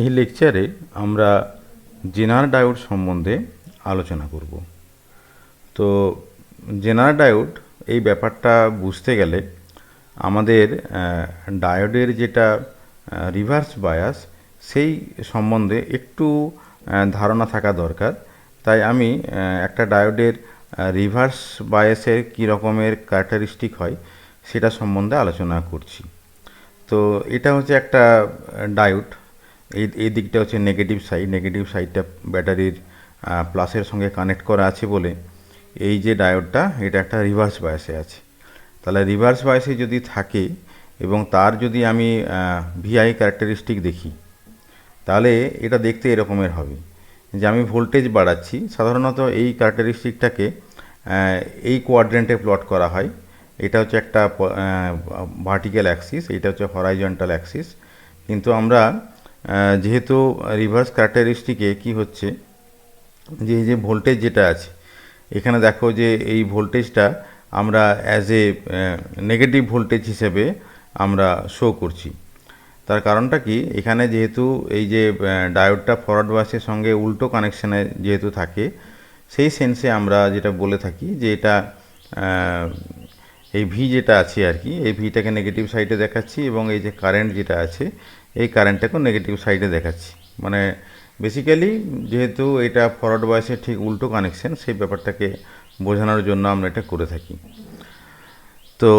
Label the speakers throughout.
Speaker 1: এই লেকচারে আমরা জেনার ডায়োড সম্বন্ধে আলোচনা করব। তো জেনার ডায়োড এই ব্যাপারটা বুঝতে গেলে আমাদের ডায়োডের যেটা রিভার্স বায়াস সেই সম্বন্ধে একটু ধারণা থাকা দরকার। তাই আমি একটা ডায়োডের রিভার্স বায়াসের কী রকমের ক্যারেক্টারিস্টিক হয় সেটা সম্বন্ধে আলোচনা করছি। তো এটা হচ্ছে একটা ডায়োড। এই দিকটা হচ্ছে নেগেটিভ সাইডটা ব্যাটারির প্লাসের সঙ্গে কানেক্ট করা আছে বলে এই যে ডায়োডটা এটা একটা রিভার্স বায়াসে আছে। তাহলে রিভার্স বায়াসে যদি থাকে এবং তার যদি আমি ভিআই ক্যারেক্টারিস্টিক দেখি তাহলে এটা দেখতে এরকমের হবে যে আমি ভোল্টেজ বাড়াচ্ছি। সাধারণত এই ক্যারেক্টারিস্টিকটাকে এই কোয়াড্রেন্টে প্লট করা হয়। এটা হচ্ছে একটা ভার্টিক্যাল অ্যাক্সিস, এটা হচ্ছে হরাইজন্টাল অ্যাক্সিস। কিন্তু আমরা যেহেতু রিভার্স ক্যারেক্টারিস্টিকে কি হচ্ছে যে এই যে ভোল্টেজ যেটা আছে এখানে দেখো যে এই ভোল্টেজটা আমরা অ্যাজ এ নেগেটিভ ভোল্টেজ হিসেবে আমরা শো করছি। তার কারণটা কি, এখানে যেহেতু এই যে ডায়োডটা ফরওয়ার্ড বায়াসের সঙ্গে উল্টো কানেকশানে যেহেতু থাকে সেই সেন্সে আমরা যেটা বলে থাকি যে এটা এই ভি যেটা আছে আর কি, এই ভিটাকে নেগেটিভ সাইডে দেখাচ্ছি এবং এই যে কারেন্ট যেটা আছে এই কারেন্টটাকেও নেগেটিভ সাইডে দেখাচ্ছি। মানে বেসিক্যালি যেহেতু এটা ফরওয়ার্ড বায়াসের ঠিক উল্টো কানেকশন, সেই ব্যাপারটাকে বোঝানোর জন্য আমরা এটা করে থাকি। তো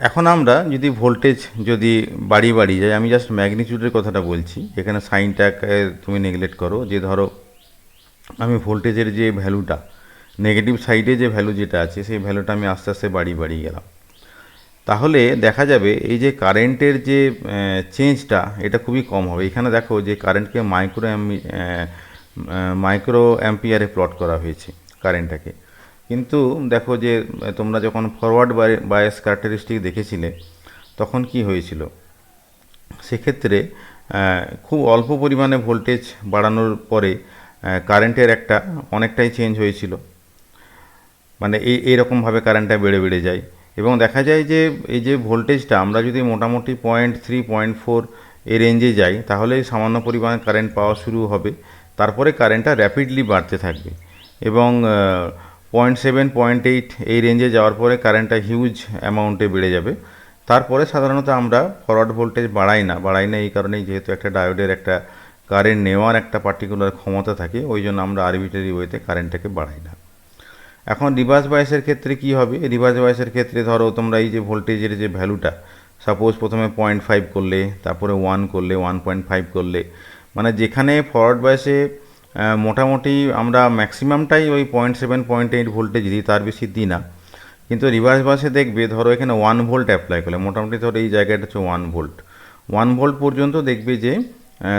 Speaker 1: এখন আমরা যদি ভোল্টেজ যদি বাড়িয়ে যায়, আমি জাস্ট ম্যাগনিটিউডের কথাটা বলছি, এখানে সাইনটাকে তুমি নেগলেক্ট করো। যে ধরো আমি ভোল্টেজের যে ভ্যালুটা নেগেটিভ সাইডে যে ভ্যালু যেটা আছে সেই ভ্যালুটা আমি আস্তে আস্তে বাড়িয়ে গেলাম, তাহলে দেখা যাবে এই যে কারেন্টের যে চেঞ্জটা এটা খুবই কম হবে। এখানে দেখো যে কারেন্টকে মাইক্রো অ্যাম্পিয়ারে প্লট করা হয়েছে কারেন্টটাকে। কিন্তু দেখো যে তোমরা যখন ফরওয়ার্ড বায়াস ক্যারেক্টারিস্টিক দেখেছিলে তখন কি হয়েছিল, সেক্ষেত্রে খুব অল্প পরিমাণে ভোল্টেজ বাড়ানোর পরে কারেন্টের একটা অনেকটাই চেঞ্জ হয়েছিল। মানে এইরকমভাবে কারেন্টটা বেড়ে যায় এবং দেখা যায় যে এই যে ভোল্টেজটা আমরা যদি মোটামুটি 0.3 0.4 এর রেঞ্জে যাই তাহলে সামান্য পরিমাণে কারেন্ট পাওয়া শুরু হবে। তারপরে কারেন্টটা র্যাপিডলি বাড়তে থাকবে এবং 0.7 0.8 এই রেঞ্জে যাওয়ার পরে কারেন্টটা হিউজ অ্যামাউন্টে বেড়ে যাবে। তারপরে সাধারণত আমরা ফরওয়ার্ড ভোল্টেজ বাড়াই না এই কারণেই, যেহেতু একটা ডায়োডের একটা কারেন্ট নেওয়ার একটা পার্টিকুলার ক্ষমতা থাকে, ওই জন্য আমরা আরবিটারি ওয়েতে কারেন্টটাকে বাড়াই না। এখন রিভার্স বায়াসের ক্ষেত্রে কি হবে, রিভার্স বায়াসের ক্ষেত্রে ধরো তোমরা এই যে ভোল্টেজের যে ভ্যালুটা সাপোজ প্রথমে 0.5 করলে, তারপরে 1 করলে, 1.5 করলে, মানে যেখানে ফরওয়ার্ড বায়াসে মোটামুটি আমরা ম্যাক্সিমামটাই ওই 0.7 0.8 ভোল্টেজ দিই, তার বেশি দিই না। কিন্তু রিভার্স বায়াসে দেখবে ধরো এখানে 1 ভোল্ট অ্যাপ্লাই করলে, মোটামুটি ধরো এই জায়গাটা হচ্ছে 1 ভোল্ট, 1 ভোল্ট পর্যন্ত দেখবে যে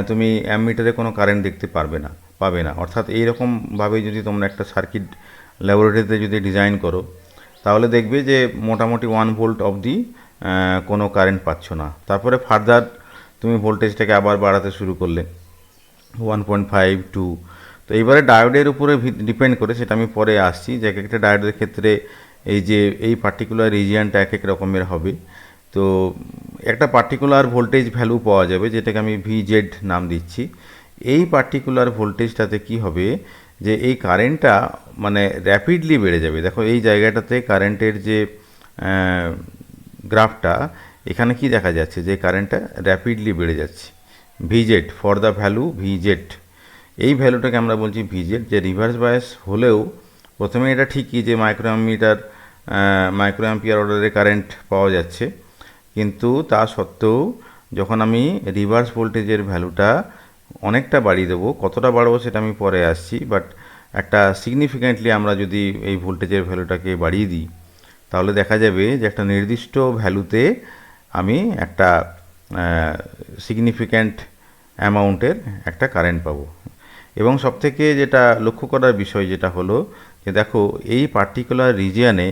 Speaker 1: তুমি অ্যামমিটারে কোনো কারেন্ট দেখতে পাবে না। অর্থাৎ এইরকমভাবে যদি তোমরা একটা সার্কিট ল্যাবরেটরিতে যদি ডিজাইন করো তাহলে দেখবে যে মোটামুটি 1 ভোল্ট অবধি কোনো কারেন্ট পাচ্ছ না। তারপরে ফার্দার তুমি ভোল্টেজটাকে আবার বাড়াতে শুরু করলে 1.5 2। তো এইবারে ডায়োডের উপরে ডিপেন্ড করে, সেটা আমি পরে আসছি, যে এক একটা ডায়োডের ক্ষেত্রে এই যে এই পার্টিকুলার রিজিয়ানটা এক এক রকমের হবে। তো একটা পার্টিকুলার ভোল্টেজ ভ্যালু পাওয়া যাবে যেটাকে আমি ভিজেড নাম দিচ্ছি। এই পার্টিকুলার ভোল্টেজটাতে কি হবে যে এই কারেন্টটা মানে র্যাপিডলি বেড়ে যাবে। দেখো এই জায়গাটাতে কারেন্টের যে গ্রাফটা, এখানে কি দেখা যাচ্ছে যে কারেন্টটা র্যাপিডলি বেড়ে যাচ্ছে। ভিজেড ফর দ্য ভ্যালু ভিজেড, এই ভ্যালুটাকে আমরা বলছি ভিজেড। যে রিভার্স বায়াস হলেও প্রথমে এটা ঠিকই যে মাইক্রো অ্যাম্পিয়ার অর্ডারে কারেন্ট পাওয়া যাচ্ছে, কিন্তু তা সত্ত্বেও যখন আমি রিভার্স ভোল্টেজের ভ্যালুটা অনেকটা বাড়িয়ে দেবো, কতটা বাড়াবো সেটা আমি পরে আসছি, বাট একটা সিগনিফিক্যান্টলি আমরা যদি এই ভোল্টেজের ভ্যালুটাকে বাড়িয়ে দিই তাহলে দেখা যাবে যে একটা নির্দিষ্ট ভ্যালুতে আমি একটা সিগনিফিক্যান্ট অ্যামাউন্টের একটা কারেন্ট পাবো। এবং সবথেকে যেটা লক্ষ্য করার বিষয় যেটা হলো যে দেখো এই পার্টিকুলার রিজিয়ানে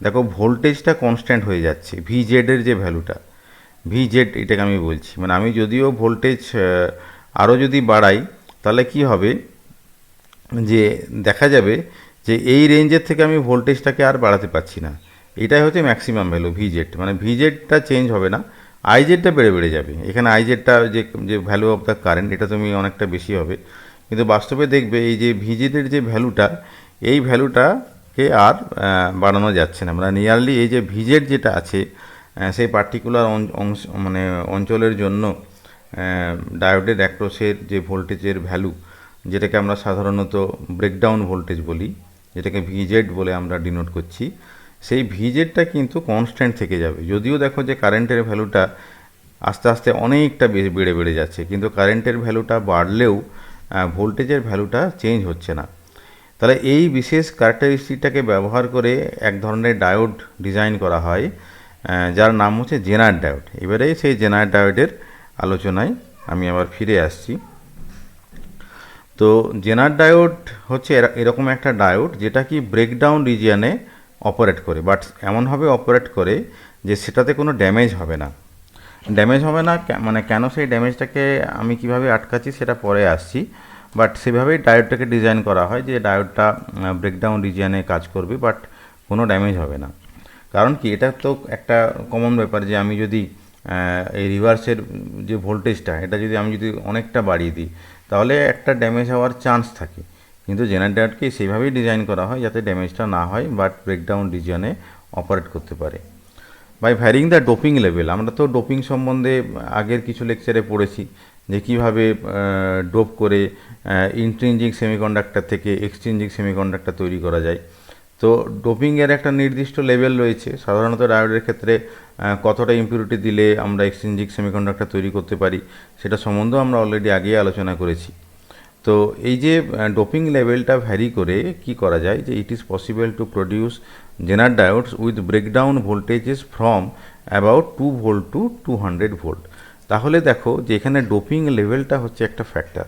Speaker 1: দেখো ভোল্টেজটা কনস্ট্যান্ট হয়ে যাচ্ছে, ভিজেডের যে ভ্যালুটা, ভিজেড এটাকে আমি বলছি। মানে আমি যদিও ভোল্টেজ আরও যদি বাড়াই তাহলে কি হবে যে দেখা যাবে যে এই রেঞ্জের থেকে আমি ভোল্টেজটাকে আর বাড়াতে পারছি না। এটাই হচ্ছে ম্যাক্সিমাম ভ্যালু ভিজেড, মানে ভিজেডটা চেঞ্জ হবে না, আইজেডটা বেড়ে বেড়ে যাবে। এখানে আইজেডটা যে যে ভ্যালু অফ দ্য কারেন্ট, এটা তুমি অনেকটা বেশি হবে, কিন্তু বাস্তবে দেখবে এই যে ভিজেডের যে ভ্যালুটা, এই ভ্যালুটাকে আর বাড়ানো যাচ্ছে না। মানে নিয়ারলি এই যে ভিজেড যেটা আছে সেই পার্টিকুলার অংশ মানে অঞ্চলের জন্য ডায়োডের অ্যাক্রসের যে ভোল্টেজের ভ্যালু, যেটাকে আমরা সাধারণত ব্রেকডাউন ভোল্টেজ বলি, যেটাকে ভিজেড বলে আমরা ডিনোট করছি, সেই ভিজেডটা কিন্তু কনস্ট্যান্ট থেকে যাবে। যদিও দেখো যে কারেন্টের ভ্যালুটা আস্তে আস্তে অনেকটা বেড়ে বেড়ে যাচ্ছে, কিন্তু কারেন্টের ভ্যালুটা বাড়লেও ভোল্টেজের ভ্যালুটা চেঞ্জ হচ্ছে না। তাহলে এই বিশেষ ক্যারেক্টারিস্টিকটাকে ব্যবহার করে এক ধরনের ডায়োড ডিজাইন করা হয়, যার নাম হচ্ছে জেনার ডায়োড। এবারে সেই জেনার ডায়োডের আলোচনায় আমি আবার ফিরে আসছি। তো জেনার ডায়োড হচ্ছে এরকম একটা ডায়োড যেটা কি ব্রেকডাউন রিজিয়নে অপারেট করে, বাট এমনভাবে অপারেট করে যে সেটাতে কোনো ড্যামেজ হবে না। ড্যামেজ হবে না মানে কেন সেই ড্যামেজটাকে আমি কিভাবে আটকাচ্ছি সেটা পরে আসছি, বাট সেভাবেই ডায়োডটাকে ডিজাইন করা হয় যে ডায়োডটা ব্রেকডাউন রিজিয়নে কাজ করবে, বাট কোনো ড্যামেজ হবে না। কারণ কি, এটা তো একটা কমন ব্যাপার যে আমি যদি এই রিভার্সের যে ভোল্টেজটা, এটা যদি আমি যদি অনেকটা বাড়িয়ে দিই তাহলে একটা ড্যামেজ হওয়ার চান্স থাকে। কিন্তু জেনার ডায়োডকে সেইভাবেই ডিজাইন করা হয় যাতে ড্যামেজটা না হয়, বাট ব্রেকডাউন রিজিয়নে অপারেট করতে পারে। By varying the doping level, আমরা তো ডোপিং সম্বন্ধে আগের কিছু লেকচারে পড়েছি যে কীভাবে ডোপ করে ইন্ট্রিনজিক সেমিকন্ডাক্টর থেকে এক্সট্রিনজিক সেমিকন্ডাক্টর তৈরি করা যায়। তো ডোপিংয়ের একটা নির্দিষ্ট লেভেল রয়েছে। সাধারণত ডায়োডের ক্ষেত্রে কতটা ইম্পিউরিটি দিলে আমরা এক্সট্রিনজিক সেমিকন্ডাক্টর তৈরি করতে পারি সেটা সম্বন্ধেও আমরা অলরেডি আগেই আলোচনা করেছি। তো এই যে ডোপিং লেভেলটা ভ্যারি করে কি করা যায়, যে it is possible to produce Zener diodes with breakdown voltages from about 2 volt to 200 volt. তাহলে দেখো যে এখানে ডোপিং লেভেলটা হচ্ছে একটা ফ্যাক্টর।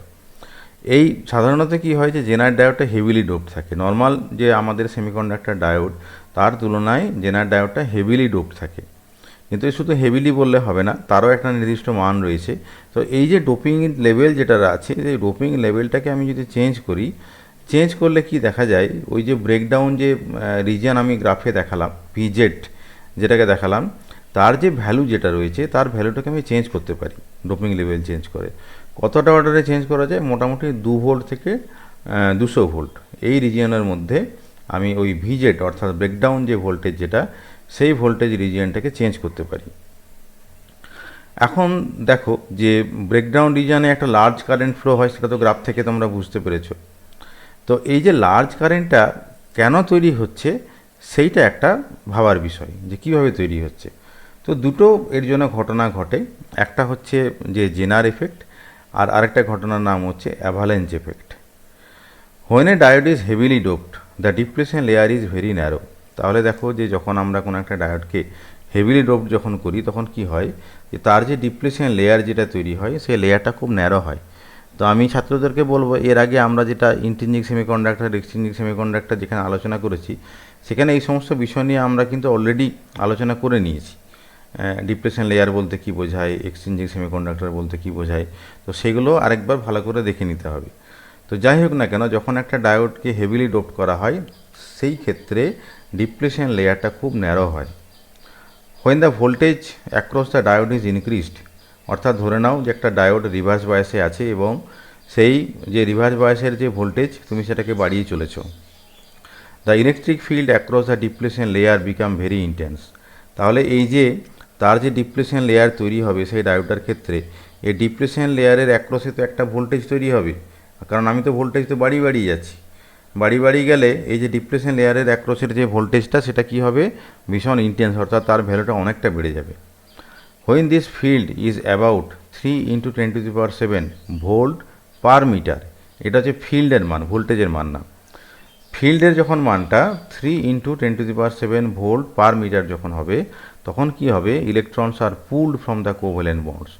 Speaker 1: এই সাধারণত কি হয় যে জেনার ডায়োডটা হেভিলি ডোপড থাকে, নর্মাল যে আমাদের সেমিকন্ডাক্টর ডায়োড তার তুলনায় জেনার ডায়োডটা হেভিলি ডোপড থাকে। কিন্তু শুধু হেভিলি বললে হবে না, তারও একটা নির্দিষ্ট মান রয়েছে। তো এই যে ডোপিং লেভেল যেটা আছে, এই ডোপিং লেভেলটাকে আমি যদি চেঞ্জ করলে কি দেখা যায়, ওই যে ব্রেকডাউন যে রিজিয়ন আমি গ্রাফে দেখালাম ভিজেড যেটাকে দেখালাম, তার যে ভ্যালু যেটা রয়েছে তার ভ্যালুটাকে আমি চেঞ্জ করতে পারি ডোপিং লেভেল চেঞ্জ করে। কতটা অর্ডারে চেঞ্জ করা যায়, মোটামুটি 2 ভোল্ট থেকে 200 ভোল্ট এই রিজিয়নের মধ্যে আমি ওই ভিজেড অর্থাৎ ব্রেকডাউন যে ভোল্টেজ যেটা, সেই ভোল্টেজ রিজিয়নটাকে চেঞ্জ করতে পারি। এখন দেখো যে ব্রেকডাউন রিজিয়নে একটা লার্জ কারেন্ট ফ্লো হয়, সেটা তো গ্রাফ থেকে তোমরা বুঝতে পেরেছো। তো এই যে লার্জ কারেন্টটা কেন তৈরি হচ্ছে সেইটা একটা ভাবার বিষয়, যে কীভাবে তৈরি হচ্ছে। তো দুটো এর জন্য ঘটনা ঘটে, একটা হচ্ছে যে জেনার এফেক্ট, আর আরেকটা ঘটনার নাম হচ্ছে avalanche effect. When a diode is heavily doped the depletion layer is very narrow. তাহলে দেখো যে যখন আমরা কোনো একটা ডায়োডকে হেভিলি ডোপড যখন করি তখন কি হয়, যে তার যে ডিপ্লেশন লেয়ার যেটা তৈরি হয় সেই লেয়ারটা খুব ন্যারো হয়। তো আমি ছাত্রদেরকে বলবো, এর আগে আমরা যেটা ইন্ট্রিনজিক সেমিকন্ডাক্টর এক্সট্রিনজিক সেমিকন্ডাক্টর যেখানে আলোচনা করেছি, সেখানে এই সমস্ত বিষয় নিয়ে আমরা কিন্তু অলরেডি আলোচনা করে নিয়েছি। ডিপ্রেশন লেয়ার বলতে কী বোঝায়, এক্সচেঞ্জিং সেমিকন্ডাক্টর বলতে কী বোঝায়, তো সেগুলো আরেকবার ভালো করে দেখে নিতে হবে। তো যাই হোক না কেন, যখন একটা ডায়োডকে হেভিলি ডোপড করা হয় সেই ক্ষেত্রে ডিপ্লেশন লেয়ারটা খুব ন্যারো হয়। When the voltage across the diode is increased, অর্থাৎ ধরে নাও যে একটা ডায়োড রিভার্স বায়াসে আছে এবং সেই যে রিভার্স বায়াসের যে ভোল্টেজ তুমি সেটাকে বাড়িয়ে চলেছ, the electric field across the depletion layer become very intense. তাহলে এই যে তার যে ডিপ্লেশন লেয়ার তৈরি হবে সেই ডায়োডটার ক্ষেত্রে, এই ডিপ্লেশন লেয়ারের অ্যাক্রসে তো একটা ভোল্টেজ তৈরি হবে, কারণ আমি তো ভোল্টেজ তো বাড়িয়ে যাচ্ছি। বাড়িয়ে গেলে এই যে ডিপ্লেশন লেয়ারের অ্যাক্রসের যে ভোল্টেজটা সেটা কি হবে, ভীষণ ইন্টেন্স, অর্থাৎ তার ভ্যালুটা অনেকটা বেড়ে যাবে। When this field is about 3 × 10⁷ volt per metre, এটা হচ্ছে ফিল্ডের মান, ভোল্টেজের মান না। ফিল্ডের যখন মানটা 3 × 10⁷ ভোল্ট পার মিটার যখন হবে, তখন কি হবে, electrons are pulled from the covalent bonds.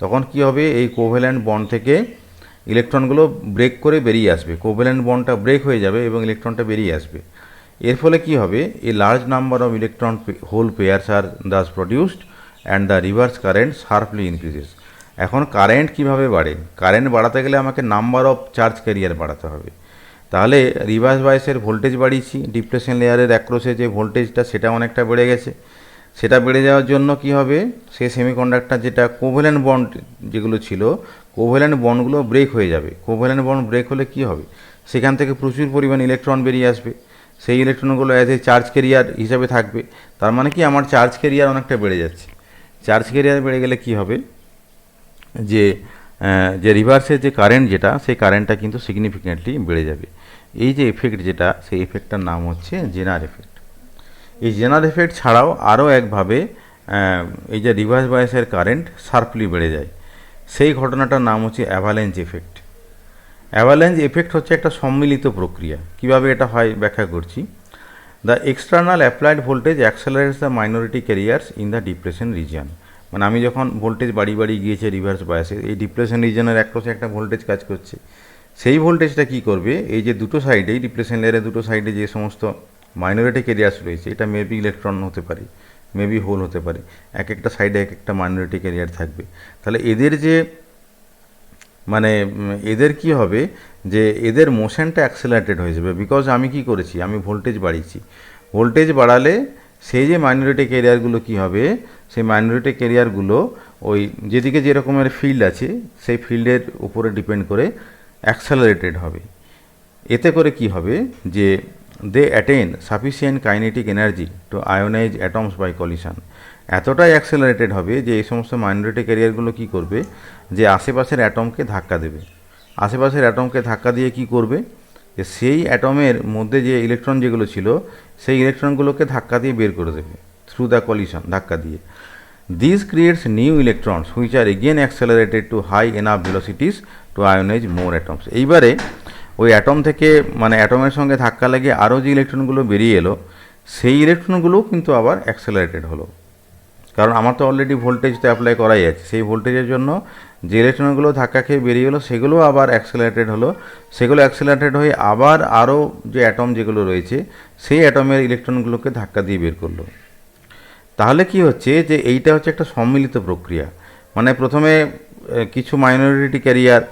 Speaker 1: তখন কি হবে, এই কোভ্যালেন্ট বন্ড থেকে ইলেকট্রনগুলো ব্রেক করে বেরিয়ে আসবে, কোভ্যালেন্ট বন্ডটা ব্রেক হয়ে যাবে এবং ইলেকট্রনটা বেরিয়ে আসবে। এর ফলে কি হবে, a large number of electron hole pairs are thus produced and the reverse current sharply increases. এখন কারেন্ট কিভাবে বাড়ে, কারেন্ট বাড়াতে গেলে আমাকে নাম্বার অফ চার্জ ক্যারিয়ার বাড়াতে হবে। তাহলে রিভার্স বায়াসের ভোল্টেজ বাড়িয়েছি, ডিপ্লেশন লেয়ারের অ্যাক্রসে যে ভোল্টেজটা সেটা অনেকটা বেড়ে গেছে। সেটা বেড়ে যাওয়ার জন্য কি হবে, সেই সেমিকন্ডাক্টর যেটা কোভ্যালেন্ট বন্ড যেগুলো ছিল, কোভ্যালেন্ট বন্ডগুলো ব্রেক হয়ে যাবে। কোভ্যালেন্ট বন্ড ব্রেক হলে কি হবে, সেখান থেকে প্রচুর পরিমাণ ইলেকট্রন বেরিয়ে আসবে। সেই ইলেকট্রনগুলো অ্যাজ এ চার্জ ক্যারিয়ার হিসাবে থাকবে। তার মানে কি আমার চার্জ ক্যারিয়ার অনেকটা বেড়ে যাচ্ছে। চার্জ ক্যারিয়ার বেড়ে গেলে কি হবে, যে যে রিভার্সের যে কারেন্ট যেটা, সেই কারেন্টটা কিন্তু সিগনিফিক্যান্টলি বেড়ে যাবে। এই যে এফেক্ট যেটা, সেই এফেক্টটার নাম হচ্ছে জেনার এফেক্ট। এই জেনার এফেক্ট ছাড়াও আরও একভাবে এই যে রিভার্স বায়াসের কারেন্ট শার্পলি বেড়ে যায়, সেই ঘটনাটার নাম হচ্ছে অ্যাভালেঞ্জ এফেক্ট। অ্যাভালেঞ্জ এফেক্ট হচ্ছে একটা সম্মিলিত প্রক্রিয়া। কিভাবে এটা হয় ব্যাখ্যা করছি। The external applied voltage accelerates the minority carriers in the depression region. মানে আমি যখন ভোল্টেজ বাড়ি বাড়ি গিয়েছে রিভার্স বায়াসে, এই ডিপ্রেশন রিজিয়নের একপাশে একটা ভোল্টেজ কাজ করছে। সেই ভোল্টেজটা কি করবে, এই যে দুটো সাইডেই ডিপ্রেশন লেয়ারের দুটো সাইডে যে সমস্ত মাইনরিটি ক্যারিয়ার্স রয়েছে, এটা মেবি ইলেকট্রন হতে পারে, মেবি হোল হতে পারে, এক একটা সাইডে এক একটা মাইনরিটি ক্যারিয়ার থাকবে। তাহলে এদের যে মানে এদের কি হবে, যে এদের মোশনটা অ্যাক্সেলারেটেড হয়ে যাবে। বিকজ আমি কি করেছি, আমি ভোল্টেজ বাড়িয়েছি। ভোল্টেজ বাড়ালে সেই যে মাইনরিটি ক্যারিয়ারগুলো কি হবে, সেই মাইনরিটি ক্যারিয়ারগুলো ওই যেদিকে যে রকমের ফিল্ড আছে, সেই ফিল্ডের উপরে ডিপেন্ড করে অ্যাক্সেলারেটেড হবে। এতে করে কি হবে, যে they attain sufficient kinetic energy to ionise atoms by collision. এতটাই অ্যাক্সেলারেটেড হবে যে এই সমস্ত মাইনরিটি ক্যারিয়ারগুলো কি করবে, যে আশেপাশের অ্যাটমকে ধাক্কা দেবে। আশেপাশের অ্যাটমকে ধাক্কা দিয়ে কি করবে, যে সেই অ্যাটমের মধ্যে যে ইলেকট্রন যেগুলো ছিল, সেই ইলেকট্রনগুলোকে ধাক্কা দিয়ে বের করে দেবে থ্রু দ্য কলিশন, ধাক্কা দিয়ে। This creates new electrons which are again accelerated to high enough velocities to ionise more atoms. এইবারে ওই অ্যাটম থেকে মানে অ্যাটমের সঙ্গে ধাক্কা লেগে আরও যে ইলেকট্রনগুলো বেরিয়ে এলো, সেই ইলেকট্রনগুলোও কিন্তু আবার অ্যাক্সেলারেটেড হলো। কারণ আমার তো অলরেডি ভোল্টেজ তো অ্যাপ্লাই করাই আছে, সেই ভোল্টেজের জন্য যে ইলেকট্রনগুলো ধাক্কা খেয়ে বেরিয়ে এলো, সেগুলো আবার অ্যাক্সেলারেটেড হলো। সেগুলো অ্যাক্সেলারেটেড হয়ে আবার আরও যে অ্যাটম যেগুলো রয়েছে, সেই অ্যাটমের ইলেকট্রনগুলোকে ধাক্কা দিয়ে বের করলো। তাহলে কি হচ্ছে, যে এইটা হচ্ছে একটা সম্মিলিত প্রক্রিয়া। মানে প্রথমে কিছু মাইনরিটি ক্যারিয়ার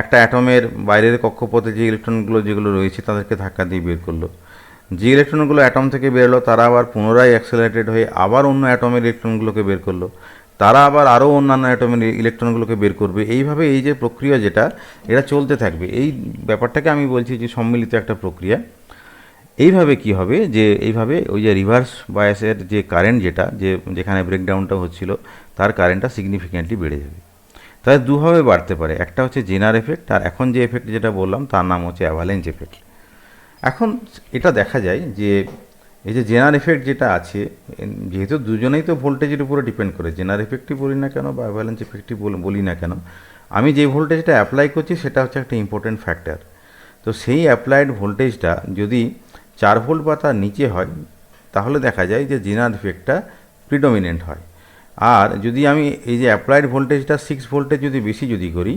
Speaker 1: একটা অ্যাটমের বাইরের কক্ষপথে যে ইলেকট্রনগুলো যেগুলো রয়েছে, তাদেরকে ধাক্কা দিয়ে বের করলো। যে ইলেকট্রনগুলো অ্যাটম থেকে বেরোলো, তারা আবার পুনরায় অ্যাক্সেলারেটেড হয়ে আবার অন্য অ্যাটমের ইলেকট্রনগুলোকে বের করলো। তারা আবার আরও অন্যান্য অ্যাটমের ইলেকট্রনগুলোকে বের করবে। এইভাবে এই যে প্রক্রিয়া যেটা, এটা চলতে থাকবে। এই ব্যাপারটাকে আমি বলছি যে সম্মিলিত একটা প্রক্রিয়া। এইভাবে কি হবে, যে এইভাবে ওই যে রিভার্স বায়াসের যে কারেন্ট যেটা, যেখানে ব্রেকডাউনটা হচ্ছিল, তার কারেন্টটা সিগনিফিক্যান্টলি বেড়ে যাবে। তাহলে দুভাবে বাড়তে পারে, একটা হচ্ছে জেনার এফেক্ট, আর এখন যে এফেক্ট যেটা বললাম তার নাম হচ্ছে অ্যাভালেঞ্জ এফেক্ট। এখন এটা দেখা যায় যে এই যে জেনার এফেক্ট যেটা আছে, যেহেতু দুজনেই তো ভোল্টেজের উপরে ডিপেন্ড করে, জেনার এফেক্টই বলি না কেন বা অ্যাভালেঞ্জ এফেক্টই বলি না কেন, আমি যে ভোল্টেজটা অ্যাপ্লাই করছি সেটা হচ্ছে একটা ইম্পর্টেন্ট ফ্যাক্টর। তো সেই অ্যাপ্লাইড ভোল্টেজটা যদি 4 ভোল্ট বা তার নিচে হয়, তাহলে দেখা যায় যে জেনার এফেক্টটা প্রিডমিনেন্ট হয়। আর যদি আমি এই যে অ্যাপ্লাইড ভোল্টেজটা 6 ভোল্টের যদি বেশি যদি করি,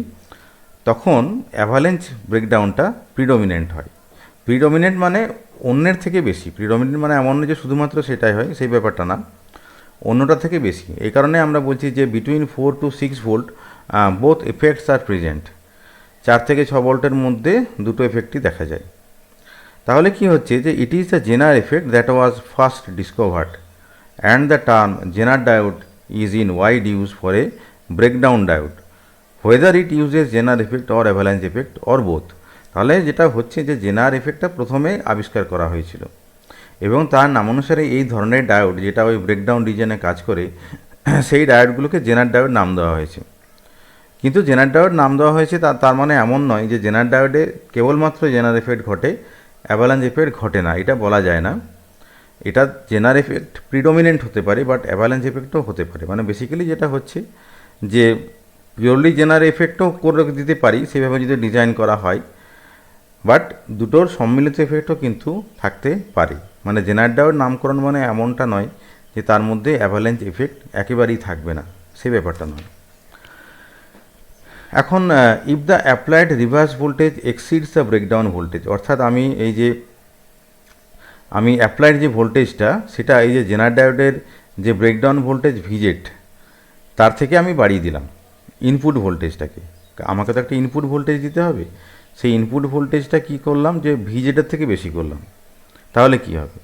Speaker 1: তখন অ্যাভালেঞ্জ ব্রেকডাউনটা প্রিডমিনেন্ট হয়। প্রিডমিনেন্ট মানে অন্যের থেকে বেশি। প্রিডমিনেন্ট মানে এমন নয় যে শুধুমাত্র সেটাই হয়, সেই ব্যাপারটা না, অন্যটা থেকে বেশি। এই কারণে আমরা বলছি যে between 4 to 6 volt both effects are present. 4 থেকে 6 ভোল্টের মধ্যে দুটো এফেক্টই দেখা যায়। তাহলে কি হচ্ছে, যে it is the Zener effect that was first discovered and the term Zener diode is in wide use for a breakdown diode, whether it uses Zener effect or avalanche effect or both. তাহলে যেটা হচ্ছে, যে জেনার এফেক্টটা প্রথমে আবিষ্কার করা হয়েছিল, এবং তার নামানুসারে এই ধরনের ডায়োড যেটা ওই ব্রেকডাউন রিজনে কাজ করে, সেই ডায়োডগুলোকে জেনার ডায়োড নাম দেওয়া হয়েছে। কিন্তু জেনার ডায়োড নাম দেওয়া হয়েছে তার মানে এমন নয় যে জেনার ডায়োডে কেবলমাত্র জেনার এফেক্ট ঘটে, অ্যাভালাঞ্চ এফেক্ট ঘটে না, এটা বলা যায় না। এটা জেনার এফেক্ট প্রিডমিনেন্ট হতে পারে, বাট অ্যাভালাঞ্চ এফেক্টও হতে পারে। মানে বেসিক্যালি যেটা হচ্ছে, যে পিওরলি জেনার এফেক্টও করে দিতে পারি সেভাবে যদি ডিজাইন করা হয়, বাট দুটোর সম্মিলিত এফেক্টও কিন্তু থাকতে পারে। মানে জেনার ডায়োড নামকরণ মানে এমনটা নয় যে তার মধ্যে অ্যাভালাঞ্চ এফেক্ট একেবারেই থাকবে না, সেই ব্যাপারটা নয়। এখন if the applied reverse voltage exceeds the breakdown voltage, অর্থাৎ আমি অ্যাপ্লাইড যে ভোল্টেজটা, সেটা এই যে জেনার ডায়োডের যে ব্রেকডাউন ভোল্টেজ ভিজেড, তার থেকে আমি বাড়িয়ে দিলাম ইনপুট ভোল্টেজটাকে। আমাকে তো একটা ইনপুট ভোল্টেজ দিতে হবে, সেই ইনপুট ভোল্টেজটা কি করলাম, যে ভিজেডের থেকে বেশি করলাম। তাহলে কি হবে,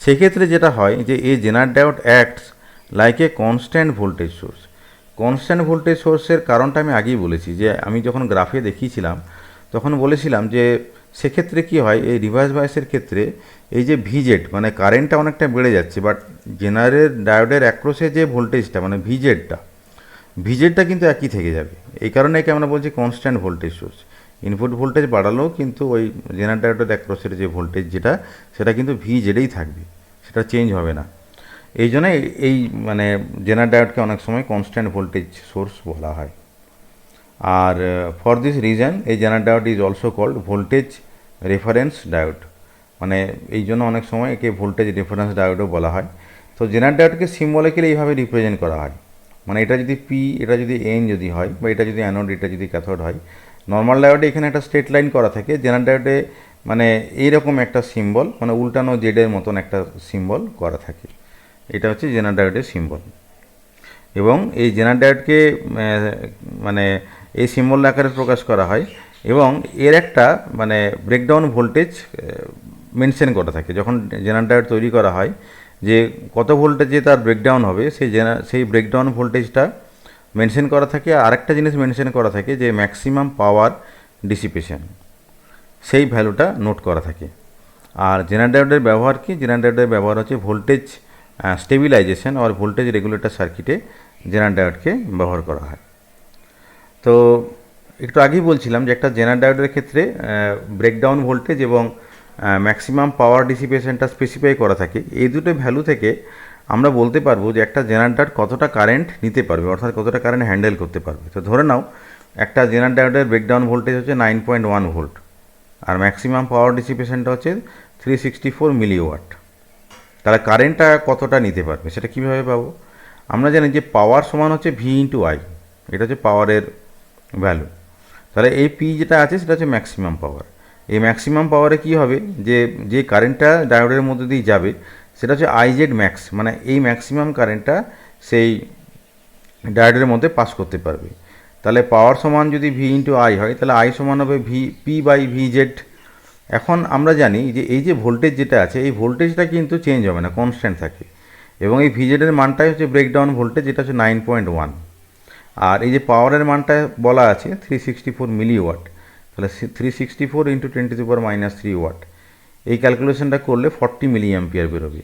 Speaker 1: সেক্ষেত্রে যেটা হয়, যে এই Zener diode acts like a constant voltage source. Constant voltage সোর্সের কারণটা আমি আগেই বলেছি, যে আমি যখন গ্রাফে দেখিয়েছিলাম তখন বলেছিলাম যে সেক্ষেত্রে কি হয়, এই রিভার্স বায়াসের ক্ষেত্রে এই যে ভিজেড মানে কারেন্টটা অনেকটা বেড়ে যাচ্ছে, বাট জেনারেল ডায়োডের অ্যাক্রসে যে ভোল্টেজটা মানে ভিজেডটা কিন্তু একই থেকে যাবে। এই কারণে একে আমরা বলছি constant voltage source. Input voltage বাড়ালেও কিন্তু ওই জেনারেল ডায়োডের অ্যাক্রসের যে ভোল্টেজ সেটা কিন্তু ভিজেডেই থাকবে, সেটা চেঞ্জ হবে না। এই জন্য এই মানে জেনারেল ডায়োডকে অনেক সময় কনস্ট্যান্ট ভোল্টেজ সোর্স বলা হয়। আর ফর দিস রিজন এই general diode is also called voltage reference diode, মানে এই জন্য অনেক সময় একে ভোল্টেজ রেফারেন্স ডায়োডও বলা হয়। তো জেনারেল ডায়োডকে সিম্বলিক্যালি এইভাবে রিপ্রেজেন্ট করা হয়, মানে এটা যদি পি, এটা যদি এন যদি হয়, বা এটা যদি অ্যানোড, এটা যদি ক্যাথোড হয়। নর্মাল ডায়োডে এখানে একটা স্ট্রেট লাইন করা থাকে, জেনারেল ডায়োডে মানে এইরকম একটা সিম্বল, মানে উল্টানো জেডের মতন একটা সিম্বল করা থাকে। এটা হচ্ছে জেনারেল ডায়োডের সিম্বল। এবং এই জেনারেল ডায়োডকে মানে এই সিম্বল আকারে প্রকাশ করা হয়, এবং এর একটা মানে ব্রেকডাউন ভোল্টেজ মেনশন করা থাকে। যখন জেনারেল ডায়োড তৈরি করা হয়, যে কত ভোল্টেজে তার ব্রেকডাউন হবে, সেই ব্রেকডাউন ভোল্টেজটা মেনশন করা থাকে। আর আরেকটা জিনিস মেনশন করা থাকে যে ম্যাক্সিমাম পাওয়ার ডিসিপেশন, সেই ভ্যালুটা নোট করা থাকে। আর জেনারেল ডায়োডের ব্যবহার কি? জেনারেল ডায়োডের ব্যবহার হচ্ছে ভোল্টেজ স্টেবিলাইজেশন আর ভোল্টেজ রেগুলেটর সার্কিটে জেনারেল ডায়োডকে ব্যবহার করা হয়। তো একটু আগেই বলছিলাম যে একটা জেনারেল ডায়োডের ক্ষেত্রে ব্রেকডাউন ভোল্টেজ এবং ম্যাক্সিমাম পাওয়ার ডিসিপেশনটা স্পেসিফাই করা থাকে। এই দুটো ভ্যালু থেকে আমরা বলতে পারবো যে একটা জেনারেল ডায়োড কতটা কারেন্ট নিতে পারবে, অর্থাৎ কতটা কারেন্ট হ্যান্ডেল করতে পারবে। তো ধরে নাও একটা জেনারেল ডায়োডের ব্রেকডাউন ভোল্টেজ হচ্ছে 9.1 ভোল্ট, আর ম্যাক্সিমাম পাওয়ার ডিসিপেশনটা হচ্ছে 364 মিলিওয়াট। তাহলে কারেন্টটা কতটা নিতে পারবে সেটা কীভাবে পাবো? আমরা জানি যে পাওয়ার সমান হচ্ছে ভি ইন্টু আই, এটা হচ্ছে পাওয়ারের ভ্যালু। তাহলে এই পি যেটা আছে সেটা হচ্ছে ম্যাক্সিমাম পাওয়ার। এই ম্যাক্সিমাম পাওয়ারে কী হবে, যে কারেন্টটা ডায়োডের মধ্যে দিয়ে যাবে সেটা হচ্ছে আইজেড ম্যাক্স, মানে এই ম্যাক্সিমাম কারেন্টটা সেই ডায়োডের মধ্যে পাস করতে পারবে। তাহলে পাওয়ার সমান যদি ভি ইন্টু আই হয়, তাহলে আই সমান হবে পি বাই ভি জেড। এখন আমরা জানি যে এই যে ভোল্টেজ যেটা আছে, এই ভোল্টেজটা কিন্তু চেঞ্জ হবে না, কনস্ট্যান্ট থাকে। এবং এই ভিজেডের মানটাই হচ্ছে ব্রেকডাউন ভোল্টেজ, যেটা হচ্ছে 9.1। আর এই যে পাওয়ারের মানটা বলা আছে 364 মিলিওয়াট, তাহলে 364 ইন্টু 10⁻³ ওয়াট। এই ক্যালকুলেশনটা করলে 40 মিলি অ্যাম্পিয়ার বেরোবে।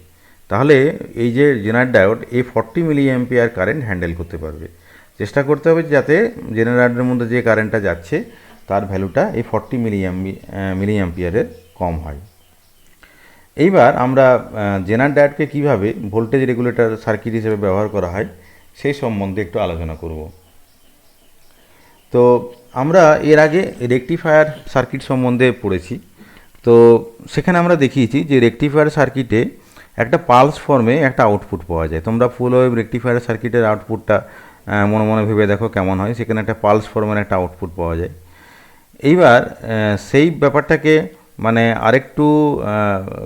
Speaker 1: তাহলে এই যে জেনারেল ডায়োড এই 40 মিলি অ্যাম্পিয়ার কারেন্ট হ্যান্ডেল করতে পারবে। চেষ্টা করতে হবে যাতে জেনারেল ডায়োডের মধ্যে যে কারেন্টটা যাচ্ছে তার ভ্যালুটা এই 40 মিলি অ্যাম্পিয়ারের কম হয়। এইবার আমরা জেনারেল ডায়োডকে কীভাবে ভোল্টেজ রেগুলেটর সার্কিট হিসেবে ব্যবহার করা হয় সেই সম্বন্ধে একটু আলোচনা করব। তো আমরা এর আগে রেকটিফায়ার সার্কিট সম্বন্ধে পড়েছি। তো সেখানে আমরা দেখিয়েছি যে রেকটিফায়ার সার্কিটে একটা পালস ফর্মে একটা আউটপুট পাওয়া যায়। তোমরা ফুল ওয়েভ রেকটিফায়ার সার্কিটের আউটপুটটা মনে মনে ভেবে দেখো কেমন হয়। সেখানে একটা পালস ফর্মের একটা আউটপুট পাওয়া যায়। এইবার সেই ব্যাপারটাকে মানে আরেকটু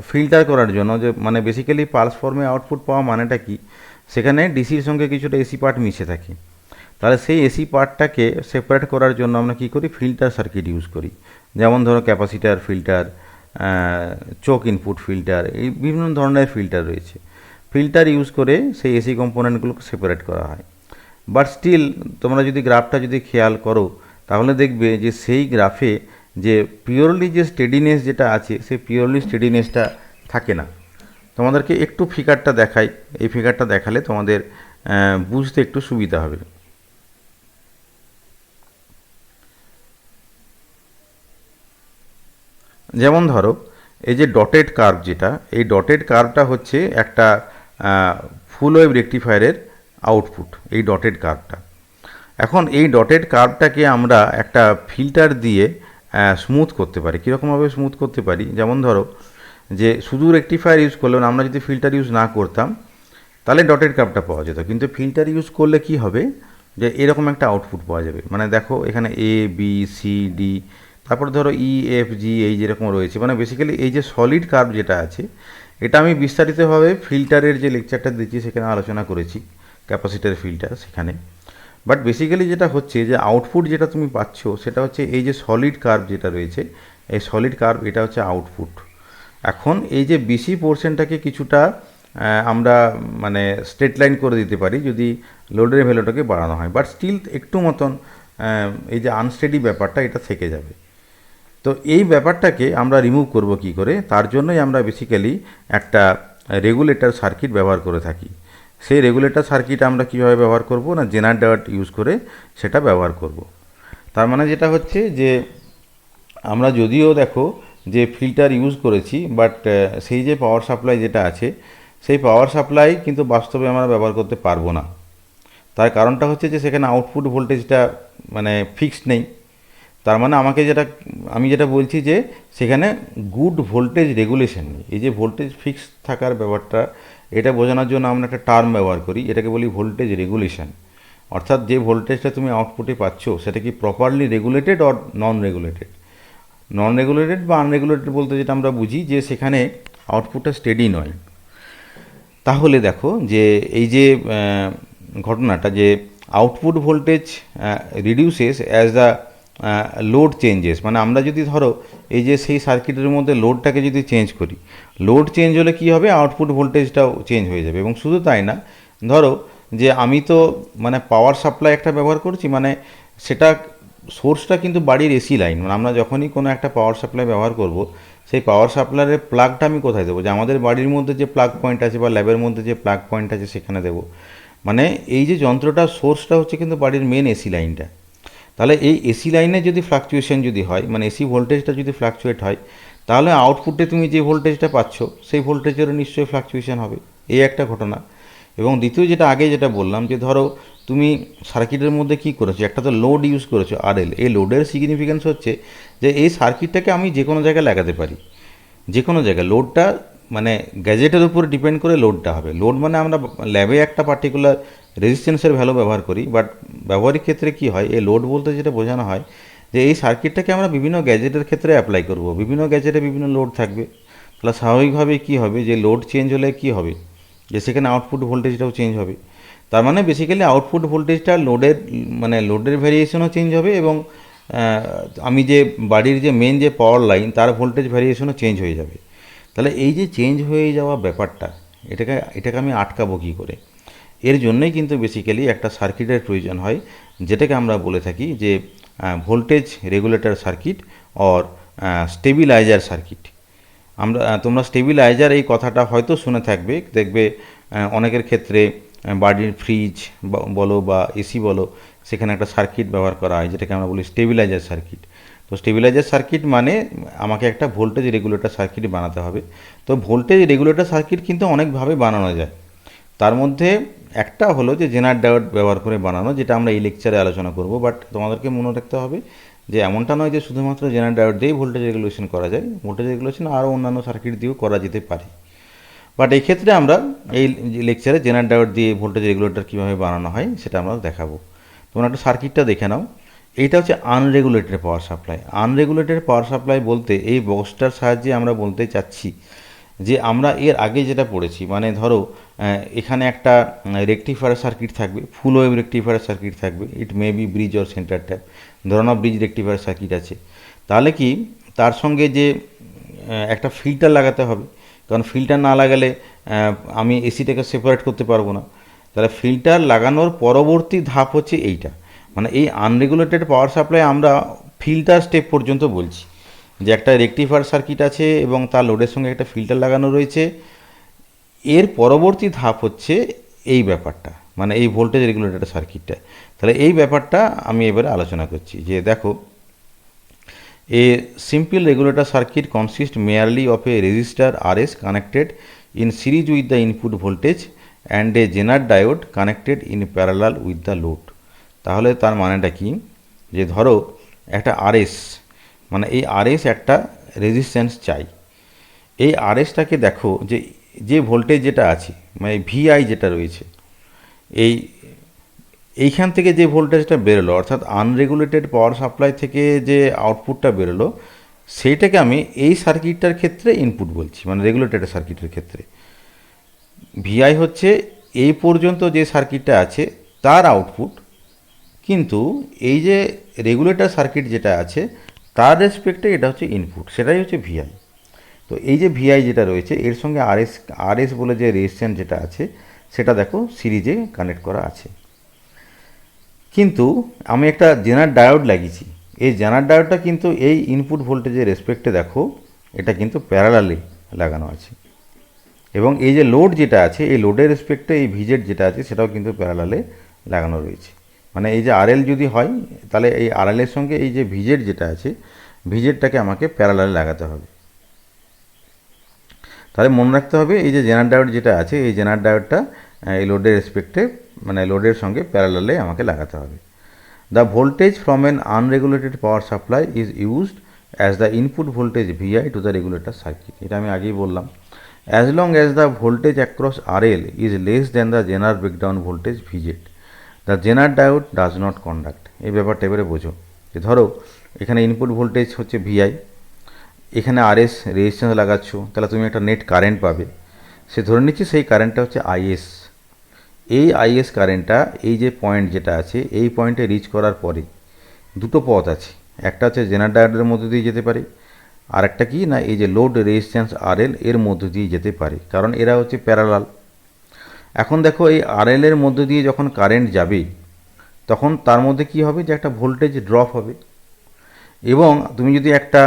Speaker 1: ফিল্টার করার জন্য, যে মানে বেসিক্যালি পালস ফর্মে আউটপুট পাওয়া মানেটা কি, সেখানে ডিসির সঙ্গে কিছুটা এসি পার্ট মিশে থাকে। তাহলে সেই এসি পার্টটাকে সেপারেট করার জন্য আমরা কী করি, ফিল্টার সার্কিট ইউজ করি। যেমন ধরো ক্যাপাসিটার ফিল্টার, চোক ইনপুট ফিল্টার, এই বিভিন্ন ধরনের ফিল্টার রয়েছে। ফিল্টার ইউজ করে সেই এসি কম্পোনেন্টগুলোকে সেপারেট করা হয়। বাট স্টিল তোমরা যদি গ্রাফটা যদি খেয়াল করো তাহলে দেখবে যে সেই গ্রাফে যে পিওরলি যে স্টেডিনেস যেটা আছে, সেই পিওরলি স্টেডিনেসটা থাকে না। তোমাদেরকে একটু ফিগারটা দেখাই, এই ফিগারটা দেখালে তোমাদের বুঝতে একটু সুবিধা হবে। যেমন ধরো এই যে ডটেড কার্ভ যেটা, এই ডটেড কার্ভটা হচ্ছে একটা ফুল ওয়েভ রেকটিফায়ারের আউটপুট, এই ডটেড কার্ভটা। এখন এই ডটেড কার্ভটাকে আমরা একটা ফিল্টার দিয়ে স্মুথ করতে পারি। কীরকমভাবে স্মুথ করতে পারি, যেমন ধরো যে শুধু রেকটিফায়ার ইউজ করলেও আমরা যদি ফিল্টার ইউজ না করতাম তাহলে ডটেড কার্ভটা পাওয়া যেত। কিন্তু ফিল্টার ইউজ করলে কি হবে, যে এরকম একটা আউটপুট পাওয়া যাবে। মানে দেখো এখানে এ বি সি ডি, তারপর ধরো ই এফ জি, এই যেরকম রয়েছে। মানে বেসিক্যালি এই যে সলিড কার্ভ যেটা আছে, এটা আমি বিস্তারিতভাবে ফিল্টারের যে লেকচারটা দিচ্ছি সেখানে আলোচনা করেছি, ক্যাপাসিটার ফিল্টার সেখানে। বাট বেসিক্যালি যেটা হচ্ছে যে আউটপুট যেটা তুমি পাচ্ছ সেটা হচ্ছে এই যে সলিড কার্ভ যেটা রয়েছে, এই সলিড কার্ভ এটা হচ্ছে আউটপুট। এখন এই যে বিসি পোর্শনটাকে কিছুটা আমরা মানে স্ট্রেট লাইন করে দিতে পারি যদি লোডের ভ্যালুটাকে বাড়ানো হয়, বাট স্টিল একটু মতন এই যে আনস্টেডি ব্যাপারটা এটা থেকে যাবে। তো এই ব্যাপারটাকে আমরা রিমুভ করব কি করে, তার জন্যই আমরা বেসিক্যালি একটা রেগুলেটর সার্কিট ব্যবহার করে থাকি। সেই রেগুলেটর সার্কিট আমরা কীভাবে ব্যবহার করব না, জেনার ডায়োড ইউজ করে সেটা ব্যবহার করব। তার মানে যেটা হচ্ছে যে আমরা যদিও দেখো যে ফিল্টার ইউজ করেছি, বাট সেই যে পাওয়ার সাপ্লাই যেটা আছে সেই পাওয়ার সাপ্লাই কিন্তু বাস্তবে আমরা ব্যবহার করতে পারবো না। তার কারণটা হচ্ছে যে সেখানে আউটপুট ভোল্টেজটা মানে ফিক্সড নেই। তার মানে আমি যেটা বলছি যে সেখানে গুড ভোল্টেজ রেগুলেশন নেই। এই যে ভোল্টেজ ফিক্স থাকার ব্যাপারটা, এটা বোঝানোর জন্য আমরা একটা টার্ম ব্যবহার করি, এটাকে বলি ভোল্টেজ রেগুলেশন। অর্থাৎ যে ভোল্টেজটা তুমি আউটপুটে পাচ্ছ সেটা কি properly regulated or non regulated. Non regulated বা আনরেগুলেটেড বলতে যেটা আমরা বুঝি যে সেখানে আউটপুটটা স্টেডি নয়। তাহলে দেখো যে এই যে ঘটনাটা যে output voltage reduces as the load changes, মানে আমরা যদি ধরো এই যে সেই সার্কিটের মধ্যে লোডটাকে যদি চেঞ্জ করি, লোড চেঞ্জ হলে কী হবে, আউটপুট ভোল্টেজটাও চেঞ্জ হয়ে যাবে। এবং শুধু তাই না, ধরো যে আমি তো মানে পাওয়ার সাপ্লাই একটা ব্যবহার করছি, মানে সেটা সোর্সটা কিন্তু বাড়ির এসি লাইন, মানে আমরা যখনই কোনো একটা পাওয়ার সাপ্লাই ব্যবহার করব সেই পাওয়ার সাপ্লাইয়ের প্লাগটা আমি কোথায় দেবো, যে আমাদের বাড়ির মধ্যে যে প্লাগ পয়েন্ট আছে বা ল্যাবের মধ্যে যে প্লাগ পয়েন্ট আছে সেখানে দেবো। মানে এই যে যন্ত্রটার সোর্সটা হচ্ছে কিন্তু বাড়ির মেন এসি লাইনটা। তাহলে এই এসি লাইনে যদি ফ্লাকচুয়েশন যদি হয়, মানে এসি ভোল্টেজটা যদি ফ্লাকচুয়েট হয়, তাহলে আউটপুটে তুমি যে ভোল্টেজটা পাচ্ছ সেই ভোল্টেজেরও নিশ্চয়ই ফ্লাকচুয়েশন হবে। এই একটা ঘটনা। এবং দ্বিতীয় যেটা আগে যেটা বললাম যে ধরো তুমি সার্কিটের মধ্যে কি করেছো, একটা তো লোড ইউজ করেছো আরএল। এই লোডের সিগনিফিকেন্স হচ্ছে যে এই সার্কিটটাকে আমি যে কোনো জায়গায় লাগাতে পারি, যে কোনো জায়গায়। লোডটা মানে গ্যাজেটের উপর ডিপেন্ড করে লোডটা হবে। লোড মানে আমরা ল্যাবে একটা পার্টিকুলার রেজিস্ট্যান্সের ভ্যালু ব্যবহার করি, বাট ব্যবহারিক ক্ষেত্রে কি হয়, এই লোড বলতে যেটা বোঝানো হয় যে এই সার্কিটটাকে আমরা বিভিন্ন গ্যাজেটের ক্ষেত্রে অ্যাপ্লাই করব। বিভিন্ন গ্যাজেটে বিভিন্ন লোড থাকবে, তাহলে স্বাভাবিকভাবে কী হবে যে লোড চেঞ্জ হলে কী হবে, যে সেখানে আউটপুট ভোল্টেজটাও চেঞ্জ হবে। তার মানে বেসিক্যালি আউটপুট ভোল্টেজটা লোডের ভ্যারিয়েশনও চেঞ্জ হবে, এবং আমি যে বাড়ির যে মেন যে পাওয়ার লাইন তার ভোল্টেজ ভ্যারিয়েশনও চেঞ্জ হয়ে যাবে। তাহলে এই যে চেঞ্জ হয়ে যাওয়া ব্যাপারটা, এটাকে আমি আটকাবো কী করে? এর জন্যই কিন্তু বেসিক্যালি একটা সার্কিটের প্রয়োজন হয়, যেটাকে আমরা বলে থাকি যে voltage regulator circuit or stabiliser circuit. তোমরা স্টেবিলাইজার এই কথাটা হয়তো শুনে থাকবে, দেখবে অনেকের ক্ষেত্রে বাড়ির ফ্রিজ বলো বা এসি বলো, সেখানে একটা সার্কিট ব্যবহার করা হয় যেটাকে আমরা বলি স্টেবিলাইজার সার্কিট। তো স্টেবিলাইজার সার্কিট মানে আমাকে একটা ভোল্টেজ রেগুলেটর সার্কিট বানাতে হবে। তো ভোল্টেজ রেগুলেটর সার্কিট কিন্তু অনেকভাবে বানানো যায়। তার মধ্যে একটা হলো যে জেনার ডায়োড ব্যবহার করে বানানো, যেটা আমরা এই লেকচারে আলোচনা করব। বাট তোমাদেরকে মনে রাখতে হবে যে এমনটা নয় যে শুধুমাত্র জেনার ডায়োড দিয়েই ভোল্টেজ রেগুলেশন করা যায়। ভোল্টেজ রেগুলেশন আরও অন্যান্য সার্কিট দিয়েও করা যেতে পারে। বাট এই ক্ষেত্রে আমরা এই লেকচারে জেনার ডায়োড দিয়ে ভোল্টেজ রেগুলেটর কীভাবে বানানো হয় সেটা আমরা দেখাবো। তোমরা একটু সার্কিটটা দেখে নাও। এইটা হচ্ছে unregulated power supply. Unregulated power supply বলতে এই বক্সটার সাহায্যে আমরা বলতে চাচ্ছি যে আমরা এর আগে যেটা পড়েছি, মানে ধরো এখানে একটা রেকটিফায়ার সার্কিট থাকবে, ফুল ওয়েভ রেকটিফায়ার সার্কিট থাকবে, it may be bridge or centre tap. ধরো না ব্রিজ রেকটিফায়ার সার্কিট আছে, তাহলে কি তার সঙ্গে যে একটা ফিল্টার লাগাতে হবে, কারণ ফিল্টার না লাগালে আমি এসিটাকে সেপারেট করতে পারবো না। তাহলে ফিল্টার লাগানোর পরবর্তী ধাপ হচ্ছে এইটা, মানে এই আনরেগুলেটেড পাওয়ার সাপ্লাই আমরা ফিল্টার স্টেপ পর্যন্ত বলছি, যে একটা রেকটিফায়ার সার্কিট আছে এবং তার লোডের সঙ্গে একটা ফিল্টার লাগানো রয়েছে। এর পরবর্তী ধাপ হচ্ছে এই ব্যাপারটা, মানে এই ভোল্টেজ রেগুলেটর সার্কিটটা। তাহলে এই ব্যাপারটা আমি এবারে আলোচনা করছি। যে দেখো, a simple regulator circuit consist merely of a resistor RS connected in series with the input voltage and a Zener diode connected in parallel with the load. তাহলে তার মানেটা কি, যে ধরো একটা RS, মানে এই RS একটা রেজিস্ট্যান্স চাই। এই RSটাকে দেখো যে ভোল্টেজ যেটা আছে, মানে VI যেটা রয়েছে, এইখান থেকে যে ভোল্টেজটা বেরোলো, অর্থাৎ আনরেগুলেটেড পাওয়ার সাপ্লাই থেকে যে আউটপুটটা বেরোলো, সেইটাকে আমি এই সার্কিটটার ক্ষেত্রে ইনপুট বলছি, মানে রেগুলেটেড সার্কিটের ক্ষেত্রে। VI হচ্ছে এই পর্যন্ত যে সার্কিটটা আছে তার আউটপুট, কিন্তু এই যে রেগুলেটর সার্কিট যেটা আছে তার রেসপেক্টে এটা হচ্ছে ইনপুট, সেটাই হচ্ছে VI। তো এই যে ভিআই যেটা রয়েছে এর সঙ্গে আরএস বলে যে রেজিস্ট্যান্স যেটা আছে সেটা দেখো সিরিজে কানেক্ট করা আছে। কিন্তু আমি একটা জেনার ডায়োড লাগিয়েছি, এই জেনার ডায়োডটা কিন্তু এই ইনপুট ভোল্টেজের রেসপেক্টে দেখো এটা কিন্তু প্যারালালি লাগানো আছে, এবং এই যে লোড যেটা আছে এই লোডের রেসপেক্টে এই ভিজেড যেটা আছে সেটাও কিন্তু প্যারালালে লাগানো রয়েছে। মানে এই যে আরএল যদি হয় তাহলে এই আরএলের সঙ্গে এই যে ভিজেড যেটা আছে ভিজেডটাকে আমাকে প্যারালালে লাগাতে হবে। তাহলে মনে রাখতে হবে এই যে জেনার ডায়োড যেটা আছে এই জেনার ডায়োডটা এই লোডের রেসপেক্টে মানে লোডের সঙ্গে প্যারালালে আমাকে লাগাতে হবে। The voltage from an unregulated power supply is used as the input voltage VI to the regulator circuit. এটা আমি আগেই বললাম। As long as the voltage across RL is less than the Zener breakdown voltage VZ the Zener diode does not conduct. এই ব্যাপারটা এবারে বোঝো যে ধরো এখানে ইনপুট ভোল্টেজ হচ্ছে ভিআই, এখানে আরএস রেজিস্ট্যান্স লাগাচ্ছ, তাহলে তুমি একটা নেট কারেন্ট পাবে। সে ধরে নিচ্ছি সেই কারেন্টটা হচ্ছে আইএস। এই আইএস কারেন্টটা এই যে পয়েন্ট যেটা আছে এই পয়েন্টে রিচ করার পরে দুটো পথ আছে, একটা হচ্ছে জেনার ডায়োডের মধ্য দিয়ে যেতে পারে, আর একটা কি না এই যে লোড রেজিস্ট্যান্স আরএল এর মধ্য দিয়ে যেতে পারে, কারণ এরা হচ্ছে প্যারালাল। এখন দেখো এই আরএল এর মধ্য দিয়ে যখন কারেন্ট যাবে তখন তার মধ্যে কি হবে যে একটা ভোল্টেজ ড্রপ হবে, এবং তুমি যদি একটা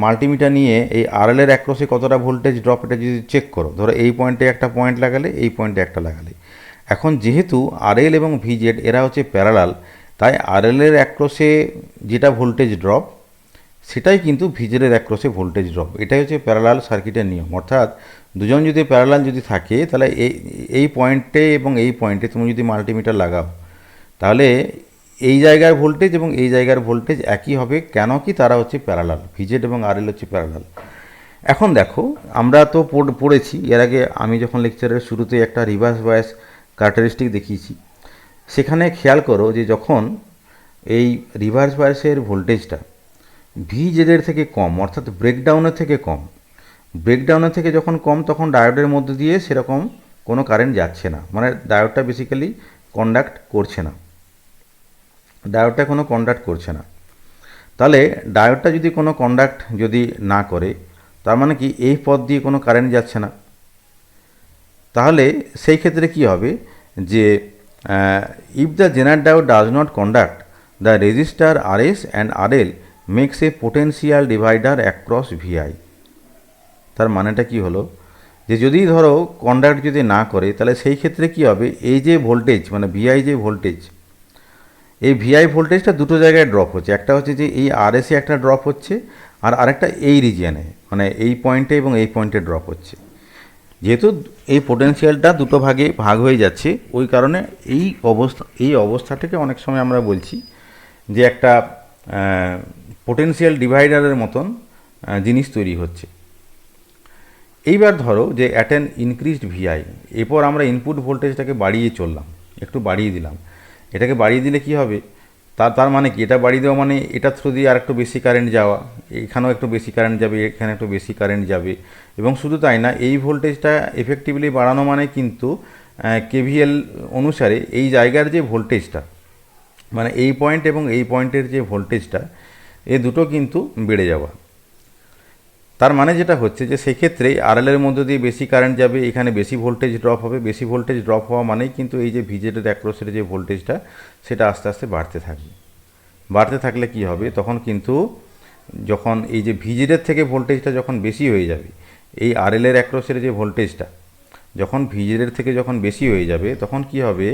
Speaker 1: মাল্টিমিটার নিয়ে এই আরএল এর অ্যাক্রসে কতটা ভোল্টেজ ড্রপ এটা যদি চেক করো, ধরো এই পয়েন্টে একটা পয়েন্ট লাগালে এই পয়েন্টে একটা লাগালে, এখন যেহেতু আরএল এবং ভিজেড এরা হচ্ছে প্যারালাল তাই আরএল এর অ্যাক্রসে যেটা ভোল্টেজ ড্রপ সেটাই কিন্তু ভিজেডের অ্যাক্রসে ভোল্টেজ ড্রপ। এটাই হচ্ছে প্যারালাল সার্কিটের নিয়ম। অর্থাৎ দুজন যদি প্যারালাল যদি থাকে তাহলে এই পয়েন্টে এবং এই পয়েন্টে তুমি যদি মাল্টিমিটার লাগাও তাহলে এই জায়গার ভোল্টেজ এবং এই জায়গার ভোল্টেজ একই হবে। কেন কি তারা হচ্ছে প্যারালাল, ভিজেড এবং আরএল হচ্ছে প্যারালাল। এখন দেখো আমরা তো পড়েছি এর আগে, আমি যখন লেকচারের শুরুতে একটা রিভার্স বায়াস ক্যারেক্টারিস্টিক দেখিয়েছি, সেখানে খেয়াল করো যে যখন এই রিভার্স বায়াসের ভোল্টেজটা ভিজেডের থেকে কম অর্থাৎ ব্রেকডাউনের থেকে কম, ব্রেকডাউনের থেকে যখন কম তখন ডায়োডের মধ্যে দিয়ে সেরকম কোনো কারেন্ট যাচ্ছে না, মানে ডায়োডটা বেসিক্যালি কন্ডাক্ট করছে না, ডায়োডটা কোনো কন্ডাক্ট করছে না। তাহলে ডায়োডটা যদি কোনো কন্ডাক্ট যদি না করে তার মানে কি এই পথ দিয়ে কোনো কারেন্ট যাচ্ছে না। তাহলে সেই ক্ষেত্রে কি হবে যে if the Zener diode does not conduct the resistor RS and RL makes a potential divider across VI. তার মানেটা কি হলো যে যদি ধরো কন্ডাক্ট যদি না করে তাহলে সেই ক্ষেত্রে কি হবে এই যে ভোল্টেজ মানে ভিআই যে ভোল্টেজ, এই ভিআই ভোল্টেজটা দুটো জায়গায় ড্রপ হচ্ছে, একটা হচ্ছে যে এই আরএসে একটা ড্রপ হচ্ছে আর আরেকটা এই রিজিয়নে মানে এই পয়েন্টে এবং এই পয়েন্টে ড্রপ হচ্ছে। যেহেতু এই পোটেনশিয়ালটা দুটো ভাগে ভাগ হয়ে যাচ্ছে ওই কারণে এই অবস্থাটাকে অনেক সময় আমরা বলছি যে একটা পোটেনশিয়াল ডিভাইডারের মতন জিনিস তৈরি হচ্ছে। এইবার ধরো যে অ্যাট অ্যান ইনক্রিজড ভিআই, এরপর আমরা ইনপুট ভোল্টেজটাকে বাড়িয়ে চললাম, একটু বাড়িয়ে দিলাম, এটাকে বাড়িয়ে দিলে কি হবে তার মানে কি এটা বাড়িয়ে দেওয়া মানে এটা থ্রু দিয়ে আর একটু বেশি কারেন্ট যাওয়া, এখানেও একটু বেশি কারেন্ট যাবে, এখানে একটু বেশি কারেন্ট যাবে, এবং শুধু তাই না এই ভোল্টেজটা এফেক্টিভলি বাড়ানো মানে কিন্তু কেভিএল অনুসারে এই জায়গার যে ভোল্টেজটা মানে এই পয়েন্ট এবং এই পয়েন্টের যে ভোল্টেজটা এ দুটো কিন্তু বেড়ে যাওয়া। তার মানে যেটা হচ্ছে যে সেক্ষেত্রে আরএলের মধ্যে দিয়ে বেশি কারেন্ট যাবে, এখানে বেশি ভোল্টেজ ড্রপ হবে, বেশি ভোল্টেজ ড্রপ হওয়া মানেই কিন্তু এই যে ভিজেডের অ্যাক্রসের যে ভোল্টেজটা সেটা আস্তে আস্তে বাড়তে থাকবে। বাড়তে থাকলে কি হবে তখন কিন্তু যখন এই যে ভিজেডের থেকে ভোল্টেজটা যখন বেশি হয়ে যাবে, এই আরএলের অ্যাক্রসের যে ভোল্টেজটা যখন ভিজেডের থেকে যখন বেশি হয়ে যাবে তখন কি হবে,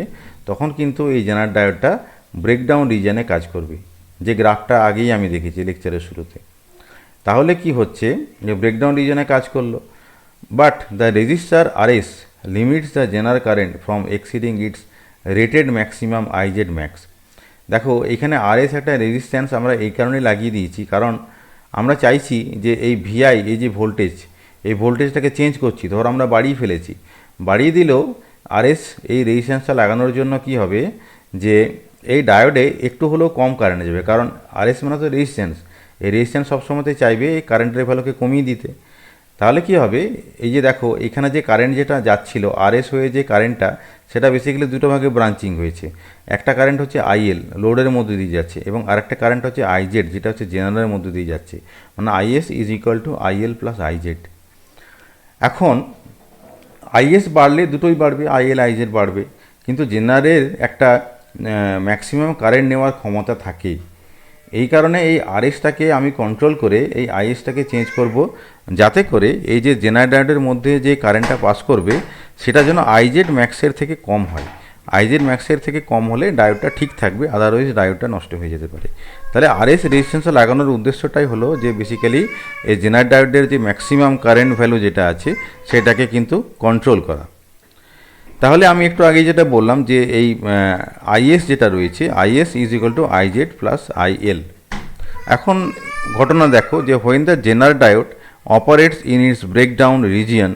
Speaker 1: তখন কিন্তু এই জেনার ডায়োডটা ব্রেকডাউন রিজনে কাজ করবে, যে গ্রাফটা আগেই আমি দেখেছি লেকচারের শুরুতে। তাহলে কি হচ্ছে যে ব্রেকডাউন রিজনে কাজ করলো, but the resistor RS limits the Zener current from exceeding its rated maximum IZ max. দেখো এখানে আরএস একটা রেজিস্ট্যান্স আমরা এই কারণে লাগিয়ে দিয়েছি কারণ আমরা চাইছি যে এই ভিআই এই যে ভোল্টেজ এই ভোল্টেজটাকে চেঞ্জ করছি, ধর আমরা বাড়িয়ে ফেলেছি, বাড়িয়ে দিলেও আরএস এই রেজিস্ট্যান্সটা লাগানোর জন্য কি হবে যে এই ডায়োডে একটু হলেও কম কারেন্ট যাবে, কারণ আরএস মানে তো রেজিস্ট্যান্স, এই রেজিস্ট্যান্স সবসময়তে চাইবে এই কারেন্টের ভ্যালুকে কমিয়ে দিতে। তাহলে কি হবে, এই যে দেখো এখানে যে কারেন্ট যেটা যাচ্ছিল আরএস হয়ে যে কারেন্টটা, সেটা বেসিক্যালি দুটো ভাগে ব্রাঞ্চিং হয়েছে। একটা কারেন্ট হচ্ছে আইএল, লোডের মধ্যে দিয়ে যাচ্ছে, এবং আরেকটা কারেন্ট হচ্ছে আইজেড, যেটা হচ্ছে জেনারেলের মধ্যে দিয়ে যাচ্ছে। মানে IS is equal to IL plus IZ. এখন আইএস বাড়লে দুটোই বাড়বে, আইএল আইজেড বাড়বে, কিন্তু জেনারেল একটা ম্যাক্সিমাম কারেন্ট নেওয়ার ক্ষমতা থাকে। এই কারণে এই আরএসটাকে আমি কন্ট্রোল করে এই আইএসটাকে চেঞ্জ করব, যাতে করে এই যে জেনারেটরের মধ্যে যে কারেন্টটা পাস করবে সেটা যেন আইজেড ম্যাক্সের থেকে কম হয়। আইজেড ম্যাক্সের থেকে কম হলে ডায়োডটা ঠিক থাকবে, আদারওয়াইজ ডায়োডটা নষ্ট হয়ে যেতে পারে। তাহলে আরএস রেজিস্ট্যান্স লাগানোর উদ্দেশ্যটাই হলো যে বেসিক্যালি এই জেনারেট ডায়োডের যে ম্যাক্সিমাম কারেন্ট ভ্যালু যেটা আছে সেটাকে কিন্তু কন্ট্রোল করা। তাহলে আমি একটু আগে যেটা বললাম যে এই আইএস যেটা রয়েছে, IS is equal to IZ plus IL. এখন ঘটনা দেখো যে when the Zener diode operates in its breakdown region,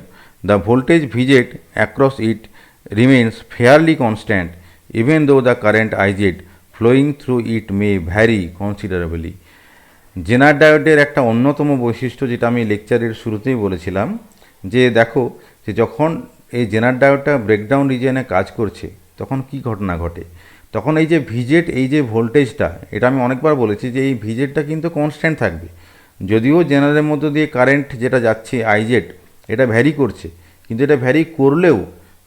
Speaker 1: the voltage VZ across it remains fairly constant even though the current IZ flowing through it may vary considerably. Zener ডায়োডের একটা অন্যতম বৈশিষ্ট্য, যেটা আমি লেকচারের শুরুতেই বলেছিলাম, যে দেখো যে যখন এই জেনার ডায়োডটা ব্রেকডাউন রিজিয়নে কাজ করছে তখন কি ঘটনা ঘটে, তখন এই যে ভিজেড, এই যে ভোল্টেজটা, এটা আমি অনেকবার বলেছি যে এই ভিজেডটা কিন্তু কনস্ট্যান্ট থাকবে। যদিও জেনারেলের মধ্যে দিয়ে কারেন্ট যেটা যাচ্ছে আইজেড, এটা ভ্যারি করছে, কিন্তু এটা ভ্যারি করলেও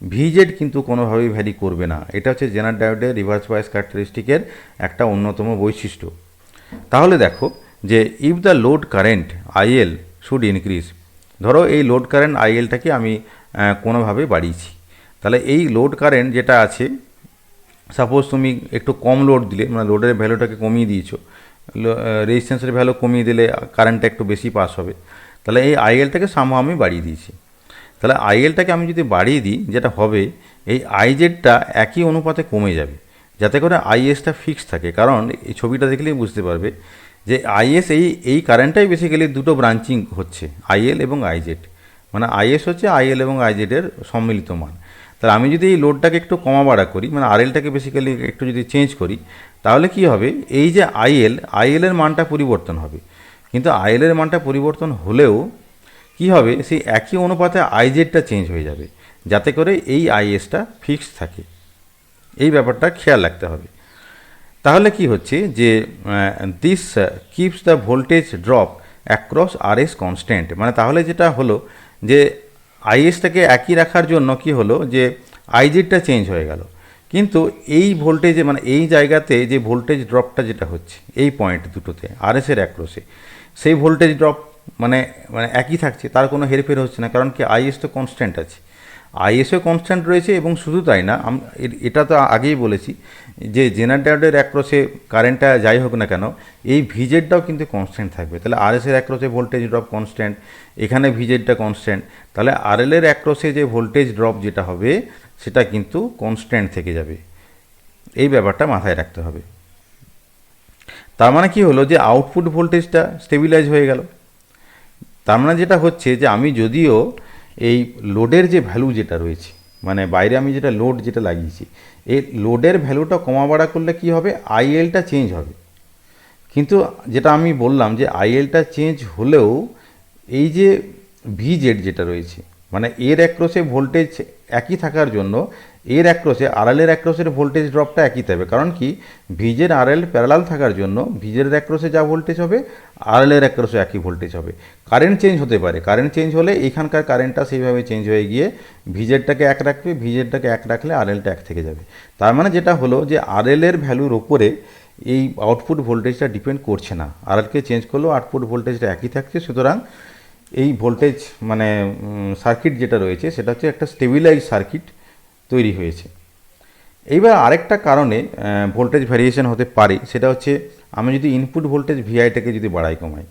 Speaker 1: ভিজেড কিন্তু কোনোভাবেই ভ্যারি করবে না। এটা হচ্ছে জেনার ডায়োডের রিভার্স বায়াস ক্যারেক্টারিস্টিকের একটা অন্যতম বৈশিষ্ট্য। তাহলে দেখো যে if the load current IL should increase, ধরো এই লোড কারেন্ট আইএলটাকে আমি কোনোভাবে বাড়িয়েছি, তাহলে এই লোড কারেন্ট যেটা আছে, সাপোজ তুমি একটু কম লোড দিলে, মানে লোডের ভ্যালুটাকে কমিয়ে দিয়েছো, রেজিস্ট্যান্সের ভ্যালু কমিয়ে দিলে কারেন্টটা একটু বেশি পাস হবে, তাহলে এই আইএলটাকে সামহ আমি বাড়িয়ে দিয়েছি। তাহলে আইএলটাকে আমি যদি বাড়িয়ে দিই, যেটা হবে এই আইজেডটা একই অনুপাতে কমে যাবে, যাতে করে আইএসটা ফিক্স থাকে। কারণ এই ছবিটা দেখলেই বুঝতে পারবে যে আইএস এই কারেন্টটাই বেসিক্যালি দুটো ব্রাঞ্চিং হচ্ছে, আইএল এবং আইজেড। মানে আইএস হচ্ছে আইএল এবং আইজেডের সম্মিলিত মান। তাহলে আমি যদি এই লোডটাকে একটু কমা বাড়া করি, মানে আরএলটাকে বেসিক্যালি একটু যদি চেঞ্জ করি, তাহলে কি হবে, এই যে আইএলের মানটা পরিবর্তন হবে, কিন্তু আইএলের মানটা পরিবর্তন হলেও কি হবে, সেই একই অনুপাতে আইজেডটা চেঞ্জ হয়ে যাবে, যাতে করে এই আইএসটা ফিক্স থাকে। এই ব্যাপারটা খেয়াল রাখতে হবে। তাহলে কি হচ্ছে যে this keeps the voltage drop across RS constant. মানে তাহলে যেটা হলো যে আইএসটাকে একই রাখার জন্য কি হলো যে আইজেডটা চেঞ্জ হয়ে গেল, কিন্তু এই ভোল্টেজে, মানে এই জায়গাতে যে ভোল্টেজ ড্রপটা যেটা হচ্ছে এই পয়েন্ট দুটোতে আরএসের অ্যাক্রসে, সেই ভোল্টেজ ড্রপ মানে মানে একই থাকছে, তার কোনো হেরফের হচ্ছে না। কারণ কি, আইএস তো কনস্ট্যান্ট আছে, আইএসও কনস্ট্যান্ট রয়েছে। এবং শুধু তাই না, এটা তো আগেই বলেছি যে জেনারেটরের অ্যাক্রসে কারেন্টটা যাই হোক না কেন, এই ভিজেডটাও কিন্তু কনস্ট্যান্ট থাকবে। তাহলে আরএসের অ্যাক্রসে ভোল্টেজ ড্রপ কনস্ট্যান্ট, এখানে ভিজেডটা কনস্ট্যান্ট, তাহলে আরএলের অ্যাক্রসে যে ভোল্টেজ ড্রপ যেটা হবে সেটা কিন্তু কনস্ট্যান্ট থেকে যাবে। এই ব্যাপারটা মাথায় রাখতে হবে। তার মানে কি হলো যে আউটপুট ভোল্টেজটা স্টেবিলাইজ হয়ে গেল। তার মানে যেটা হচ্ছে যে আমি যদিও এই লোডের যে ভ্যালু যেটা রয়েছে, মানে বাইরে আমি যেটা লোড যেটা লাগিয়েছি, এই লোডের ভ্যালুটা কমা বাড়া করলে কি হবে, আইএলটা চেঞ্জ হবে। কিন্তু যেটা আমি বললাম যে আইএলটা চেঞ্জ হলেও এই যে ভিজেড যেটা রয়েছে, মানে এর অ্যাক্রসে ভোল্টেজ একই থাকার জন্য এর অ্যাক্রসে আরএলের অ্যাক্রসের ভোল্টেজ ড্রপটা একই থাকবে। কারণ কি, ভিজের আরএল প্যারালাল থাকার জন্য ভিজের অ্যাক্রসে যা ভোল্টেজ হবে আরএলের অ্যাক্রসে একই ভোল্টেজ হবে। কারেন্ট চেঞ্জ হতে পারে, কারেন্ট চেঞ্জ হলে এখানকার কারেন্টটা সেইভাবে চেঞ্জ হয়ে গিয়ে ভিজেডটাকে এক রাখবে, ভিজেডটাকে এক রাখলে আরএলটা এক থেকে যাবে। তার মানে যেটা হলো যে আরএলের ভ্যালুর ওপরে এই আউটপুট ভোল্টেজটা ডিপেন্ড করছে না, আরএলকে চেঞ্জ করলেও আউটপুট ভোল্টেজটা একই থাকছে। সুতরাং এই ভোল্টেজ মানে সার্কিট যেটা রয়েছে সেটা হচ্ছে একটা স্টেবিলাইজ সার্কিট তৈরি হয়েছে। এইবার আরেকটা কারণে ভোল্টেজ ভ্যারিয়েশন হতে পারে, সেটা হচ্ছে আমি যদি ইনপুট ভোল্টেজ ভিআইটাকে যদি বাড়াই কমাই।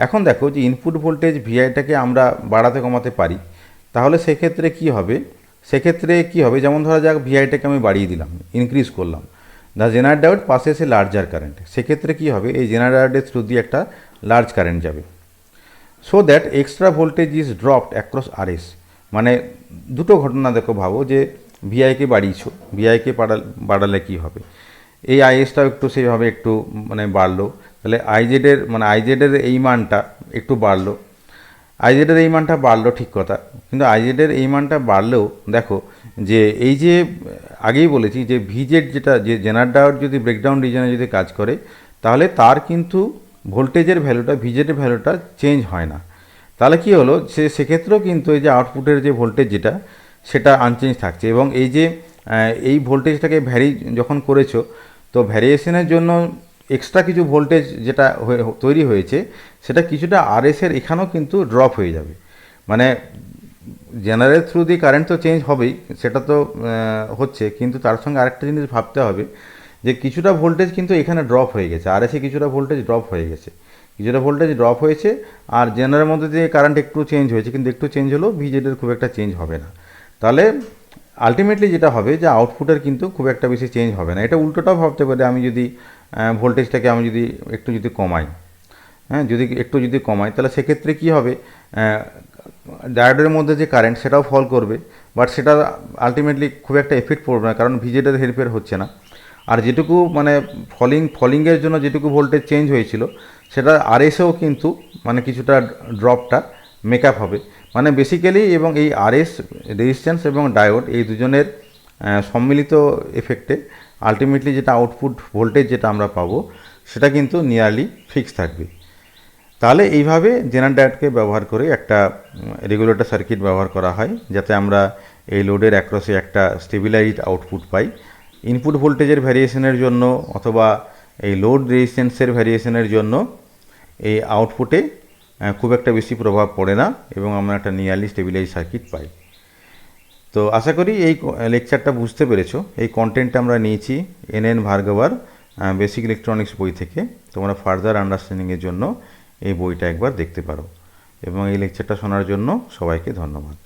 Speaker 1: এখন দেখো যে ইনপুট ভোল্টেজ ভিআইটাকে আমরা বাড়াতে কমাতে পারি, তাহলে সেক্ষেত্রে কি হবে, যেমন ধরা যাক ভিআইটাকে আমি বাড়িয়ে দিলাম, ইনক্রিজ করলাম, the generate diode passes A larger current. সেক্ষেত্রে কি হবে, এই জেনারেট ডায়োডের থ্রু দিয়ে একটা লার্জ কারেন্ট যাবে, so that extra voltage is dropped across RS. মানে দুটো ঘটনা দেখো, ভাবো যে ভিআইকে বাড়িয়েছো, ভিআইকে বাড়ালে কী হবে, এই আইএসটাও একটু সেইভাবে একটু মানে বাড়লো, তাহলে আইজেডের এই মানটা একটু বাড়লো। আইজেডের এই মানটা বাড়লো ঠিক কথা, কিন্তু আইজেডের এই মানটা বাড়লেও দেখো যে এই যে আগেই বলেছি যে ভিজেড যেটা যে জেনার ডায়োড যদি ব্রেকডাউন রিজনে যদি কাজ করে তাহলে তার কিন্তু ভোল্টেজের ভ্যালুটা ভিজেডের ভ্যালুটা চেঞ্জ হয় না। তাহলে কি হলো সেক্ষেত্রেও কিন্তু এই যে আউটপুটের যে ভোল্টেজ যেটা সেটা আনচেঞ্জ থাকছে, এবং এই যে এই ভোল্টেজটাকে ভ্যারি যখন করেছো তো ভ্যারিয়েশনের জন্য এক্সট্রা কিছু ভোল্টেজ যেটা তৈরি হয়েছে সেটা কিছুটা আরএসের এখানেও কিন্তু ড্রপ হয়ে যাবে। মানে জেনারেল থ্রু দিয়ে কারেন্ট তো চেঞ্জ হবেই, সেটা তো হচ্ছে, কিন্তু তার সঙ্গে আরেকটা জিনিস ভাবতে হবে যে কিছুটা ভোল্টেজ কিন্তু এখানে ড্রপ হয়ে গেছে, আরএসে কিছুটা ভোল্টেজ ড্রপ হয়ে গেছে, কিছুটা ভোল্টেজ ড্রপ হয়েছে, আর জেনারেলের মধ্যে দিয়ে কারেন্ট একটু চেঞ্জ হয়েছে, কিন্তু একটু চেঞ্জ হলেও ভিজেডের খুব একটা চেঞ্জ হবে না। তাহলে আলটিমেটলি যেটা হবে যে আউটপুটের কিন্তু খুব একটা বেশি চেঞ্জ হবে না। এটা উল্টোটাও ভাবতে পারি, আমি যদি ভোল্টেজটাকে আমি যদি একটু যদি কমাই, হ্যাঁ যদি একটু যদি কমাই তাহলে সেক্ষেত্রে কী হবে, ডায়োডের মধ্যে যে কারেন্ট সেটাও ফল করবে, বাট সেটা আলটিমেটলি খুব একটা এফেক্ট পড়বে না, কারণ ভিজেডের হেরফের হচ্ছে না। আর যেটুকু মানে ফলিংয়ের জন্য যেটুকু ভোল্টেজ চেঞ্জ হয়েছিল সেটা আরএসেও কিন্তু মানে কিছুটা ড্রপটা মেকআপ হবে। মানে বেসিক্যালি এবং এই আরএস রেজিস্ট্যান্স এবং ডায়োড এই দুজনের সম্মিলিত এফেক্টে আলটিমেটলি যেটা আউটপুট ভোল্টেজ যেটা আমরা পাবো সেটা কিন্তু নিয়ারলি ফিক্স থাকবে। তাহলে এইভাবে জেনারেল ডায়োডকে ব্যবহার করে একটা রেগুলেটর সার্কিট ব্যবহার করা হয়, যাতে আমরা এই লোডের অ্যাক্রসে একটা স্টেবিলাইজড আউটপুট পাই। ইনপুট ভোল্টেজের ভ্যারিয়েশনের জন্য অথবা এই লোড রেজিস্ট্যান্সের ভ্যারিয়েশনের জন্য এই আউটপুটে খুব একটা বেশি প্রভাব পড়ে না, এবং আমরা একটা নিয়ারলি স্টেবিলাইজ সার্কিট পাই। তো আশা করি এই লেকচারটা বুঝতে পেরেছো। এই কন্টেন্টটা আমরা নিয়েছি এন ভার্গবার বেসিক ইলেকট্রনিক্স বই থেকে। তোমরা ফার্দার আন্ডারস্ট্যান্ডিংয়ের জন্য এই বইটা একবার দেখতে পারো, এবং এই লেকচারটা শোনার জন্য সবাইকে ধন্যবাদ।